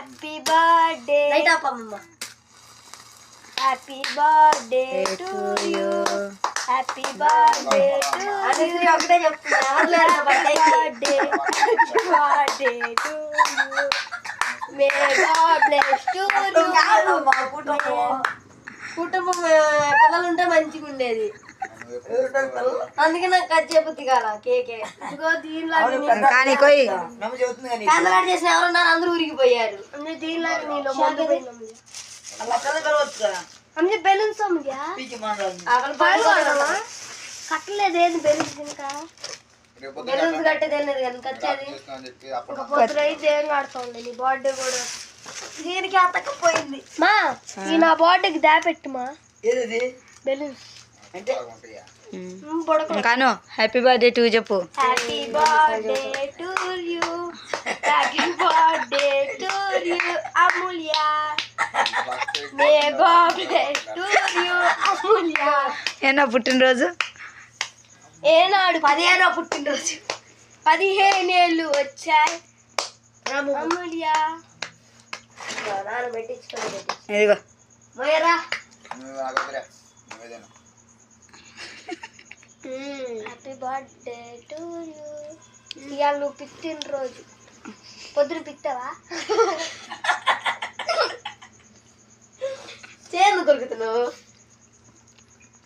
Happy birthday light of అమ్మమ్మ. Happy birthday to you happy birthday to అది ఒకటే చెప్తున్నా ఎవరు లేరు birthday birthday to you may God bless to you. కుటుంబం పిల్లలు ఉంటే మంచిగా ఉండేది. అందుకే నాకు కట్ చేయబుద్ధి కాల కేకే. ఇదిగో దీనిలో కానీ కొయ్యి కందలాట చేసిన ఎవరున్నారు అందరూ ఉరిగిపోయారు. దీనిలో నీలో మందు అమ్మ బెలూన్స్ అమ్మగా కట్టలేదు ఏది బెలూన్స్ ఇంకా బెలూన్స్ కట్టేది వెళ్ళలేదు కానీ కచ్చేది ఒక పొద్దున అయితే ఏం ఆడుతుంది నీ బర్త్డే కూడా దీనికి అతకపోయింది. మా ఈ నా బర్త్డేకి దాపెట్టుమా బెలూన్స్ కాను హ్యాపీ బర్త్డే టు చెప్పు. Happy birthday to you happy birthday to you Amulya may God bless to you Amulya. ఏనా పుట్టినరోజు ఏనాడు 15వ పుట్టినరోజు 15 ఏళ్ళు వచ్చాయి అమూల్య. నాన్న పెట్టించుకొని ఇదిగో మోయరా. Happy birthday to you. ఇవాళ నువ్వు పుట్టినరోజు పొద్దున పిక్తావా చేను కొరుకుతున్నావు.